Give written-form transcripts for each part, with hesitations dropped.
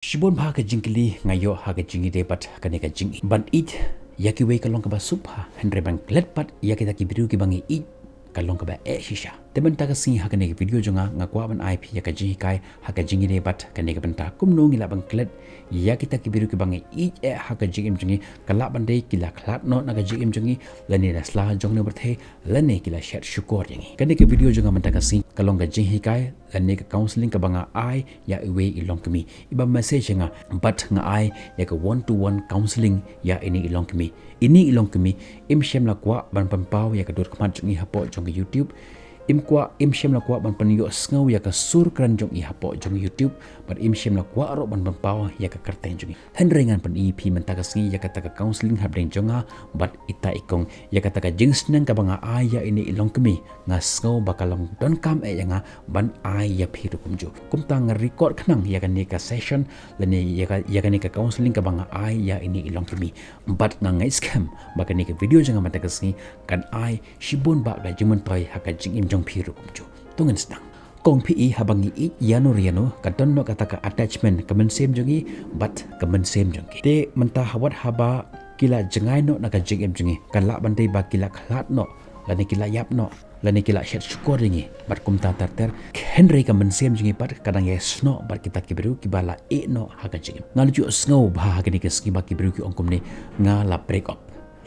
Shibon ba ka jingkili ngayo ha ka jingi debat ka ne ka jingi ban it yaki we ka long ka ba subha henre ban klet pat yaki ta ki biru ki bangi it ka long ka ba shisha temen ta ka si ha ka ne video jonga ngakwa ban ip ya ka jingi kai ha ka jingi debat ka ne ka benta kum no ngila ban klet yaki ta ki biru ki bangi it ha ka jingi kala ban dei kila klat no na ka jingi lani na sla jong ne berthe lani kila share syukur yangi ka ne ka video jonga man ta ka si ka long ka jingi kai lani ka counseling ka banga ai ya iwe ilong kami iba message nga but nga ai ya ka one to one counseling ya ini ilong kami im shem la kwa ban pampau ya ka dot kmat jong i hapo jong YouTube im shem la kwa ban pan yo sngaw ya ka sur kran jong i hapo jong YouTube but im shem la kwa ro ban pampau ya ka karten jong henrengan pan ep man ta ka singi ya ka ta ka counseling hab deng jonga but ita ikong ya ka ta ka jings nang ka banga ai ya ini ilong kami nga sngaw bakalang don kam ya nga ban ai ya phiru kumju kum ta nga record khnang ya ka ne ka session lani ya ka ne ka counseling ka banga ai ya ini ilong kami but nga ngai scam baka ne ka video jonga man ta ka singi kan ai shibon ba ga jimun toy ha ka jing im jong phiru kumju tungan snang kong pi habangi i yano riano kadon no kata ka attachment kamen sem jongi but kamen sem jongi te menta hawat haba kila jengai no naka jing em jongi kala bandai ba kila khalat no lani kila yap no lani kila shet syukur ringi but kum ta tarter henry kamen sem jongi pat kadang yes no but kita kiberu kibala e no haga jing ngal ju sngo ba haga ni ke ski ba kiberu ki ongkum ni ngala break up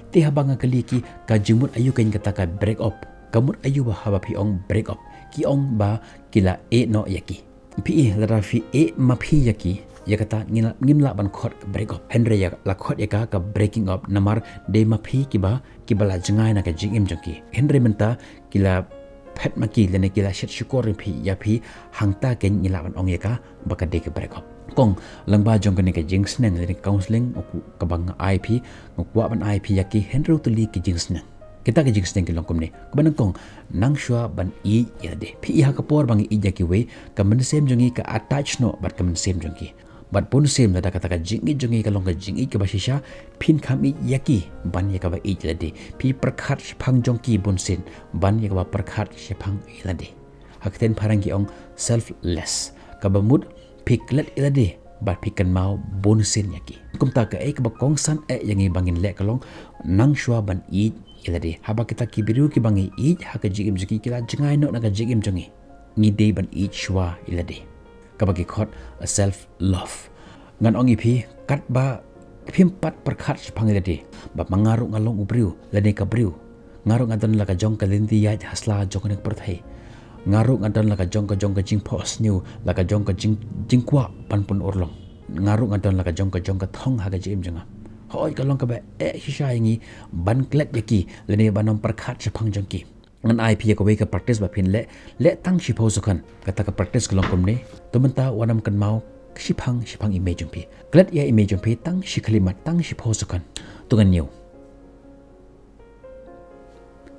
te habanga kali ki ka jimut ayu kain kata ka break up kamut ayu ba haba pi ong break up ki ong ba kila e no yaki pi la fi e ma phi yaki yakata ngimla ban khot break up henry ya la khot yaka ka breaking up namar de ma phi ki ba ki bala jangai na ka jing im jaki henry menta kila phet ma ki lene kila shet syukur phi ya phi hangta ken ngila ban ong yaka baka de ka break up kong langba jong ka ne ka jing sneng lene counseling ka bang ip ngwa ban ip yaki henry to li ki jing sneng kita ke jing sneng kilong kumne kaban kong nang shwa ban i yade phi ha kapor bang i jaki we kamen sem jongi ka attach no bat kamen sem jongi bat pun sem lada kata ka jing i jongi kalong ka jing i ka basisha phin kham i yaki ban ya ka ba i lade phi prakhat phang jongki bun sen ban ya ka ba prakhat phang i lade hakten pharangi ong selfless ka ba mud phiklet ilade bat phikan mau bun sen yaki kumta ka ek ba kong san yangi bangin le kalong nang shwa ban i ilade haba kita kibiru ki bangi i haka jigim jiki kila jangai no naga jigim jongi ni de ban i shwa ilade kabagi khot a self love ngan ongi phi kat ba phim pat prakhat phang ilade ba mangaru ngalong ubriu lade ka briu ngaru ngadon laka jong ka linti ya hasla jong nek perthai ngaru ngadon laka jong ka jing pos new laka jong ka jing kwa panpun orlong ngaru ngadon laka jong ka thong haga jim jonga hoi kalong ka ba hisha yangi ban klet yaki lene banom prakhat chapang jangki ngan ip ya ko we ka practice ba phin le tang shi pho sokhan kata ka practice kalong komne to menta wanam kan mau shipang image jangpi klet ya image jangpi tang shi khalimat tang shi pho sokhan to gan new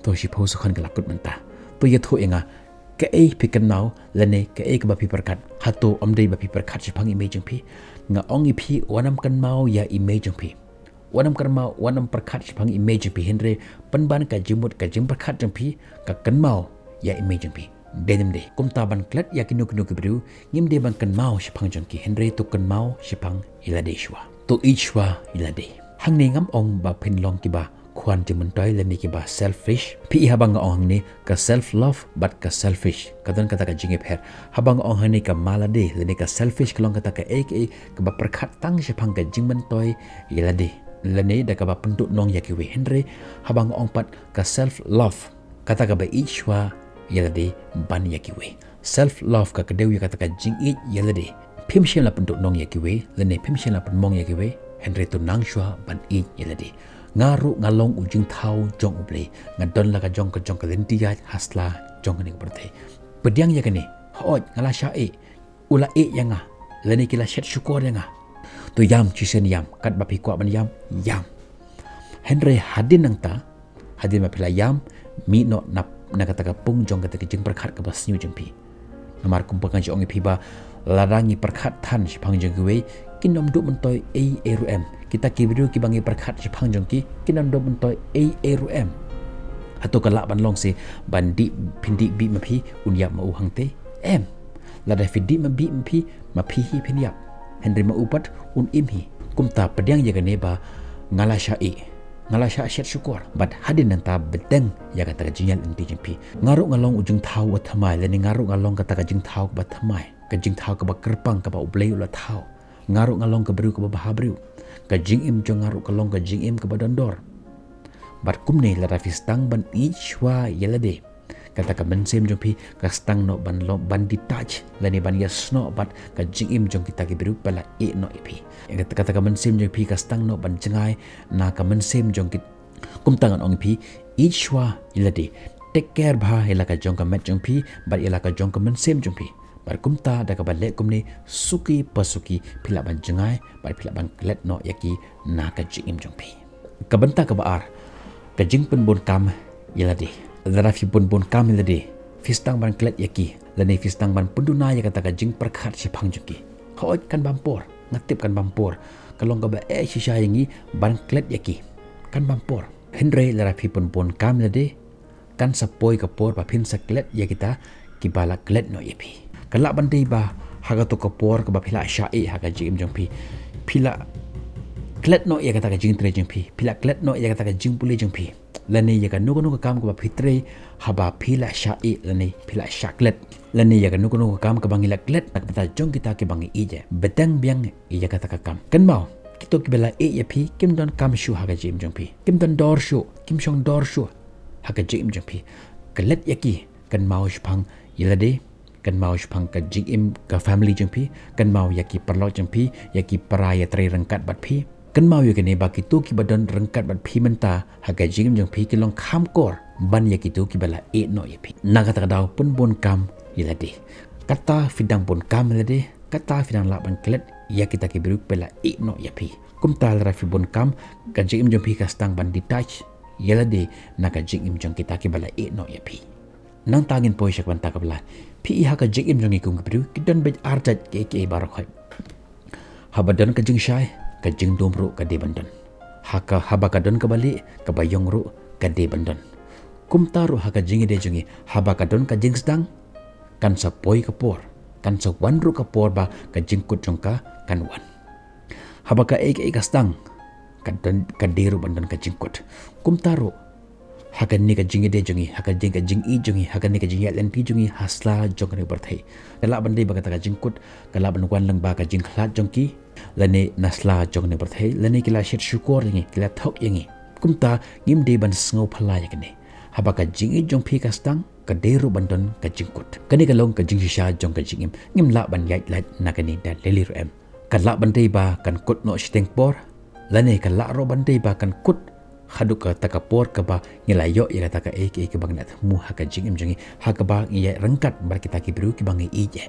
to shi pho sokhan ka lakut menta to ya tho enga ka phi kan mau lene ka ka ba phi prakhat hato omdei ba phi prakhat shipang image jangpi nga ongi phi wanam kan mau ya image jangpi wanam karma wanam prakhat phang image pi henre panban ka jimut ka jim prakhat jampi ka kanmau ya image jampi denim de kumta ban klat ya kinu kibru ngim de ban kanmau shphang jangki henre to kanmau shphang iladeshwa to ichwa ilade hangne ngam ong ba phinlong ki ba khwan jimun toy leni ki ba selfish pi habang ong ni ka self love but ka selfish kadon kata ka jinge pher habang ong hani ka malade leni ka selfish klong kata ka ka ba prakhat tang shphang ka jingman toy ilade lene da ka ba penduk nong yaki we henry habang ong pat ka self love kata ka ba ichwa yalade ban yaki we self love ka kadewi kata ka jing it yalade phimshen la penduk nong yaki we lene phimshen la penmong yaki we henry to nangshwa ban it yalade ngaru ngalong ujing thau jong uble ngadon la ka jong ka lenti ya hasla jong ni berthe pediang yakane hoj ngala sha ula yanga lene kila shet syukur yanga tu yam chisen yam kat bapi kwa ban yam henry hadin nang ta hadin ma pila yam mi no nap na kata ka pung jong kata ka jing prakhat ka bas new jempi namar kum pakan jong pi ba larangi prakhat than shipang jong we kinom du mentoy rum kita kibiru ki bangi prakhat shipang jong ki kinom du mentoy rum atau kala ban long se bandi pindi bi ma phi unyap ma u hangte lada fidi ma bi ma phi hi phin yap Henry maupat un imhi kumta pedang jaga neba ngala syet syukur bat hadin nanta bedeng ya kata jingal inti jempi ngaruk ngalong ujung tahu wa thamai leni ngaruk ngalong kata kajing tahu ba thamai kajing tahu ka ba kerpang ka ba ublei ula tahu ngaruk ngalong ka beru ka ba bahabriu kajing im jong ngaruk kalong kajing im ka ba dondor bat kumne la rafistang ban ichwa yelade kata ka mensem jompi ka stang no ban lo ban detach lani ban yasno bat ka jingim jong kita ki beru pala e no ipi kata ka mensem jompi ka stang no ban jengai na ka mensem jong kit kum tangan ong pi ichwa ilade take care bha hela ka jong ka met jompi bat ela ka jong ka mensem jompi bar kumta da ka balek kumne suki pasuki pila ban jengai bat pila ban klet no yaki na ka jingim jompi ka benta ka baar ka jing pen bon kam ilade Larafi pun kami lade fistang ban klet yaki lane fistang ban penduna ya kata kajing perkhat sepang juki hoit kan bampor ngatip kan bampor kalong ka ba shisha yangi ban klet yaki kan bampor Henry larafi pun kami lade kan sapoi ka por pa pin sa klet ya kita kibala klet no yepi kala bandai ba haga to ka por ka ba phila shae haga jim jongpi phila klet no ya kata kajing tre jongpi phila klet no ya kata kajing pule jongpi lani ya kan nuko kam ko phitre haba phila sha'i lani phila shaklet lani ya kan nuko kam ka bangila klet nak ta jong kita ke bangi ije betang biang iya kata ka kam kan mau kito ki bela e ya phi kim don kam shu haga jim jong phi kim don dor shu kim shong dor shu haga jim jong phi klet yaki kan mau shpang yilade kan mau shpang ka jim ka family jong phi kan mau yaki perlo jong phi yaki paraya tre rangkat bat phi kan mau ya kene baki tu ki badan rengkat bat phi menta haga jing jong phi ki long kham kor ban ya ki tu ki bala e no ya phi na kata daw pun bon kam ilade kata fidang bon kam ilade kata fidang la ban klet ya kita ki beru bala e no ya phi kum tal rafi bon kam ka jing jong phi ka stang ban detach ilade na ka jing jong kita ki bala e no ya phi nang tangin poi sak ban ta ka bala phi ha ka jing jong ki kum beru ki don bet arjat ke barokhai habadan ka jing shai ka jing domro ka de bandan haka haba ka don ka bali ka bayong ru ka de bandan kumta ru haka jingi de jungi haba ka don ka jing stang kan sa poi ka por kan sa wan ru ka por ba ka jing kut jong ka kan wan haba ka ek stang ka don ka de ru bandan ka jing kut kumta ru haka ni ka jingi de jungi haka jing i jungi haka ni ka jing len pi jungi hasla jong ne berthai kala bandai ba ka jing kut kala ban wan lang ba ka jing khlat jong ki lane nasla jong ne berthai lane kila shet syukur ngi kila thok yangi kumta ngim de ban sngo phala yakne haba ka jingi jong phi ka stang ka deru bandon ka jingkut kani ka long ka jing sha jong ka jingim ngim la ban yai lat na kani da leli ro em kan la bandai ba kan kut no steng por lane ka la ro bandai ba kan kut haduk ka takapor ka ba ngilayo ya kata ka ek bang nat mu ha ka jingim jongi ha ka ba ngi rangkat bar kita ki bru ki bangi ije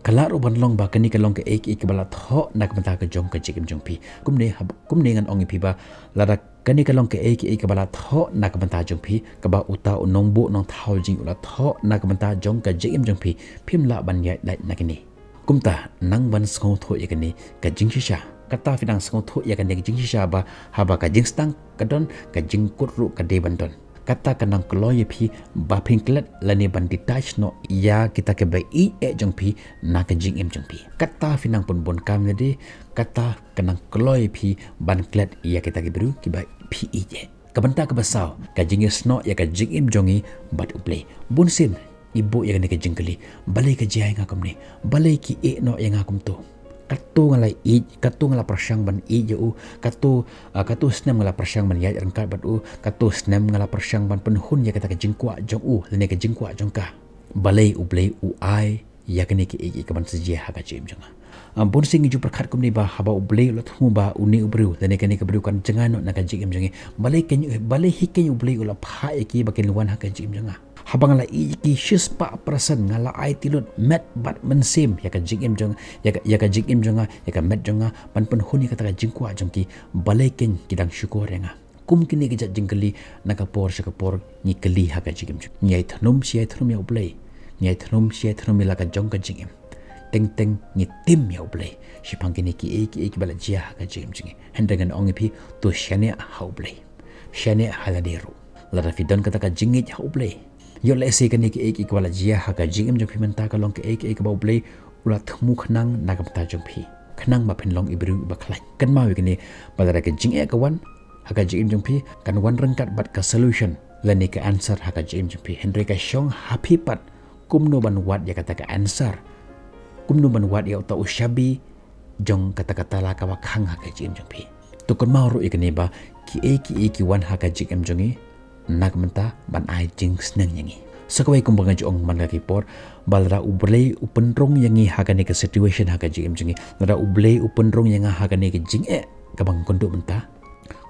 kala ro ban long ba kani ka long ka ek bala tho nak mata ka jong ka jingim jong pi kumne ngan ongi pi ba lada kani ka long ka ek bala tho nak mata jong pi ka ba uta unong bu nong thau jing ula tho nak mata jong ka jingim jong pi phim la ban ya lai nakini kumta nang ban sngau tho ya kani ka jing sha kata fidang sengau thu ya kan deng jing sha ba haba ka jing stang kadon ka jing kutru ka de bandon kata kanang kloy phi ba phinklet lani ban detach no ya kita ke bai e jong phi na ka jing em jong phi kata finang pun bon kam de kata kanang kloy phi ban klet ya kita ke bru ki bai phi e je ka banta ka basau ka jing sno ya ka jing em jongi bat uple bun sin ibu ya kan ke jing kali balai ka jai ngakam ni balai ki e no ya ngakum tu katu ngalai katu ngala persyang ban ju katu snem ngala persyang ban ya rangkat bat katu snem ngala persyang ban penhun ya kata ke jingkwa jong lene ke jingkwa jong ka balai ublei ai ya kene ke ke ban seje ha ka jem jong ampun sing ju perkhat kum ni ba haba ublei lot hu ba uni ubru lene kene ke bru kan jangan no na ka jem jong balai hiken ublei ula pha ki ba ken wan ha ka jem jong habang la iki shispa prasan ngala ai tilut met bat mensim ya ka jing em jong ya ka jing em jonga ya ka met jonga pan pen huni kata ka jing kwa jong ki balaiken kidang syukur renga kum kini ki jing kali nakapor syakapor ni kali ha ka jing em jong nyai thnum sia thnum ya ublei nyai thnum sia thnum la ka jong ka jing em teng ni tim ya ublei sipang kini ki bala jia ha ka jing em jong hendangan ongi pi tu syane ha ublei syane haladeru la rafidon kata ka jingit ha ublei yo le se kani ki ek wala jia ha ka jingim jong phi menta ka long ke ek ba ublei ula thmu khnang na ka ta jong phi kenang ba pen long ibru ba khlai kan mau ikni badara ke jing kawan haka jing jumpi kan wan rengkat bat ka solution lani ka answer haka jing jumpi Henry ka shong happy pat kumno ban wat ya kata ka answer kumno ban wat ya uta ushabi jong kata-kata la ka wakhang haka jing jumpi to kan mau ru ikni ba ki e wan haka jing jongi nak menta ban ai jing sneng yangi sakawai kumbangan jong man ka kipor balra ublei upenrong yangi hagane ke situation haga jing jingi nara ublei upenrong yanga hagane ke jing kabang kondo menta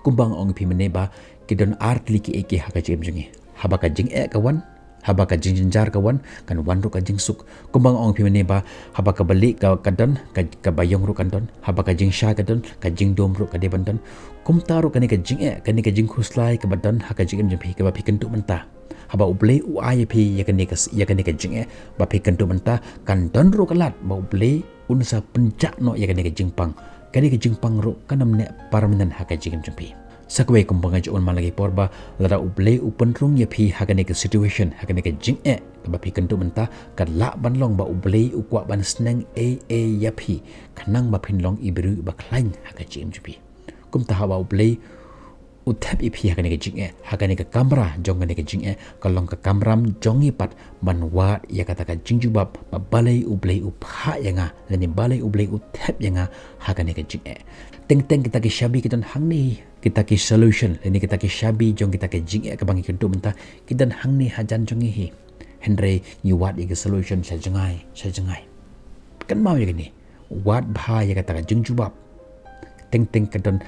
kumbang ong pi meneba kidon art liki eke haga jing jingi habaka jing kawan habaka jing jinjar kawan kan wan ru ka jing suk kumbang ong pi meneba habaka balik ka kadon ka bayong ru kandon habaka jing sha kadon ka jing dom ru ka de bandon kumta ru kane ka jing khuslai ka badon haga jing jingi ka ba pi kentu menta haba ublei uip ya kane ka jing ba pe kantu menta kan don ro kalat ba ublei unsa pencak no ya kane ka jingpang ro kanam ne permanent haka jing jumpi sakwe kumbang aj on malagi porba lara ublei upenrung ya phi haka ne ka situation haka ne ka jing ba pe kantu menta kan la ban long ba ublei ukwa ban sneng ya phi kanang ba phin long ibru ba klain haka jing jumpi kum ta haba ublei uthap ipi hakane ke jing hakane ke kamera jongane ke jing kalong ke kamram jongi pat banwat ya kata ka jingjubab balai ublei upha yanga lani balai ublei uthap yanga hakane ke jing teng kita ke shabi kita hangni kita ke solution lani kita ke shabi jong kita ke jing ke bangi kentu menta kita hangni hajan jongi hi Henry you wat ke solution sajengai kan mau ya gini wat bha ya kata ka jingjubab teng kadon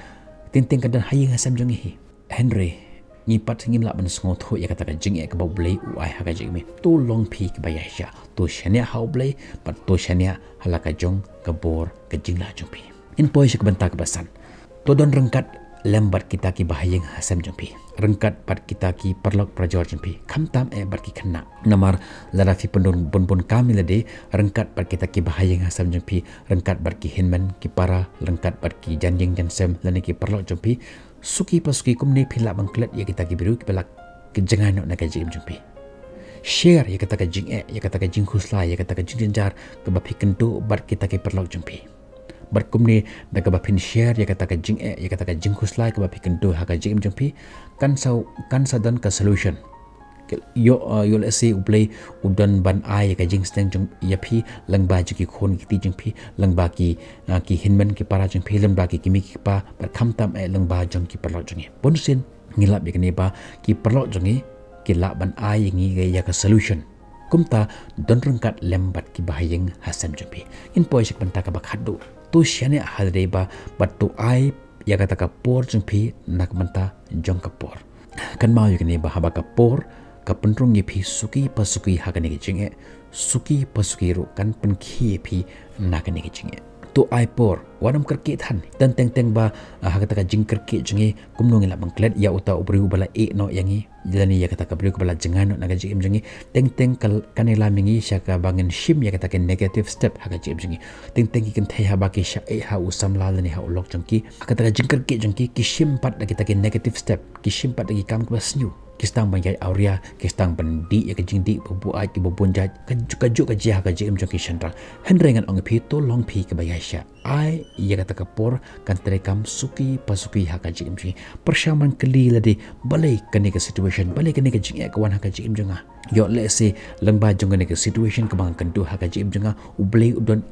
ting kadon haying hasam jongi hi Henry ni pat ngim la ban sngo tho ya kata ka jing ka ba blei u ai ha ka jing me to long pi ka ba ya sha to shania ha blei pat to shania halaka jong ka bor ka jing la jong pi in poi shik ban ta ka basan to don rengkat lembat kita ki bahayeng hasam jong pi rengkat pat kita ki perlok prajor jong pi khamtam bat ki khanna namar larafi pendon bon kamil de rengkat pat kita ki bahayeng hasam jong pi rengkat bat ki hinman ki para rengkat bat ki janjing jansem lani ki perlok jong pi suki pasuki kumne phila bangklet ya kita ki biru ki belak ki jangai no na ka jim jong pi share ya kata ka jing ya kata ka jing khusla ya kata ka jing jar ka ba phikentu bat kita ki perlok jong pi bat kumni da ka ba phin share ya kata ka jing khuslai ka ba phikentu ha ka jing jong pi kan sa dan ka solution yo let's say uplay udan ban ai ka jing steng jong ya phi langba ji ki khon ki ti jing phi langba ki hinman ki para jing phi langba ki kimi ki pa bat khamtam langba jong ki parlo jong bonsin ngilap bi ba ki parlo jong ki la ban ai ngi ya ka solution kumta don rengkat lembat ki bahayeng hasam jong pi in poisik ban ta ka ba khadu tu shane hadre ba but tu ai ya kata ka por jong pi nak manta jong ka por kan mau yukne ba haba ka por ka penrung ye pi suki pasuki hakane ki jinge suki pasuki ru kan pen khi pi nakane ki jinge tu ai por wanam kerke than dan teng ba hakata ka jing kerke jinge kumnong ila bangklet ya uta ubru bala no yangi jani ya kata ka bru bala jengan no naga jing jinge teng kanela mingi shaka bangen shim ya kata ka negative step haga jing jinge teng ki kan thai ha ba ki sha ha usam la ni ha ulok jongki hakata ka jing kerke jongki ki shim pat da kita ki negative step ki shim pat da ki kam ka snyu kistang banjai auria kistang bendi ya kejing di bubu ai ki bubun jaj kajuk ka jia ka jim jong ki shandra henrengan ong pi to long pi ke bayasha ai ya kata kapor kan terekam suki pasuki ha ka jim ji persyaman keli ladi balai kani ka situation balai kani ka jing ka wan ha ka jim jonga yo let's say lengba jong kani ka situation ka bang kendu ha ka jim jonga ublei udon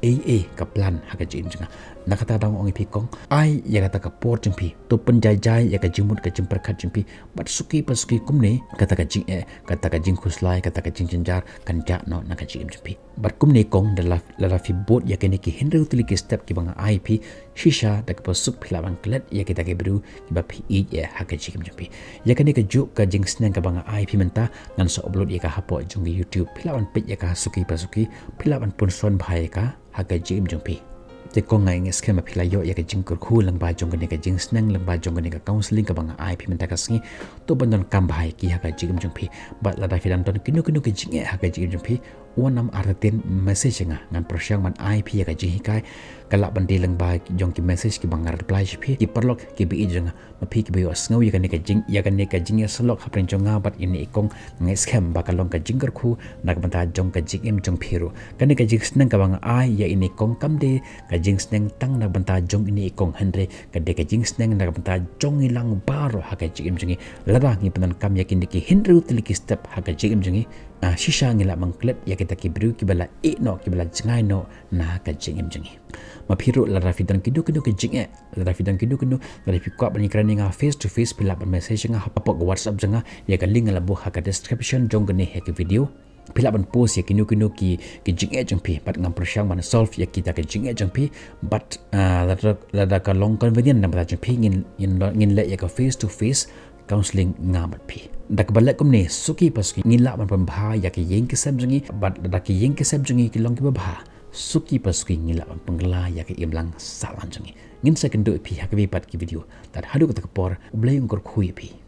ka plan ha ka jim jonga nakata dang ong pi kong ai ya kata kapor jing pi to penjajai ya ka jimut ka jim perkhat jim pi bat suki pasuki kumne kata ka jing khuslai kata ka jing jenjar kan ja no na ka jim jim pi bat kumne kong dala fi bot ya kani ki henre utili ki step ki bang ai pi shisha da ka pasuk phila bang klet ya kita ke bru ki ba pi ya ha ka jim jim pi ya kani ka juk ka jing sneng ka bang ai pi menta ngan so upload ya ka hapo jong YouTube phila ban pit ya ka suki pasuki phila ban pun son bhai ka ha ka jim jim pi te ko ngai nge skema phila yo ya ka jing kur khu lang ba jong ne ka jing sneng lang ba jong ne ka counseling ka bang ai pi menta ka singi to bandon kam bhai ki ha ka jing jong pi ba la da fidan ton kinu ka jing ha ka jing jong pi wanam artin message nga ngan prosyang man ai pi ya ka jing hikai kala bandi lang ba jong ki message ki bang reply pi ki perlok ki bi jong ma pi ki bi os ngau ya ka ne ka jing ya slok ha pren jong nga bat ini ikong ngai scam ba ka long ka jing kur khu nak banta jong ka jing jong phiru ka ne ka jing sneng ka bang ai ya ini kong kam de ka jing sneng tang na banta jong ini ikong Henry kade ka jing sneng na banta jong ilang baro haka jing jengi lada ngi penan kam yakin diki Henry utiliki step haka jing jengi shisha ngila mangklet yakita ki bru ki bala no ki bala jengai no na haka jing jengi mapiru lada fidan kidu ke jing lada fidan kidu lada fikwa bani krani nga face to face pila ban message nga hapapok WhatsApp jenga ya ka link la bu haka description jong gani heki video pila ban post ya kinu ki jing jeng pi bat ngam persyang ban solve ya kita ke jing jeng pi bat lada ka long convenient na bat jeng pi ngin le ya ka face to face counseling ngamat pi dak balak kumne suki pasuki ngila ban pembha ya ke yeng ke sab jengi bat lada ki yeng ke sab jengi ki long ki babha suki pasuki ngila ban penggela ya ke imlang salan jengi ngin second pi hakabi bat ki video tat hadu ka por blay ngor khui pi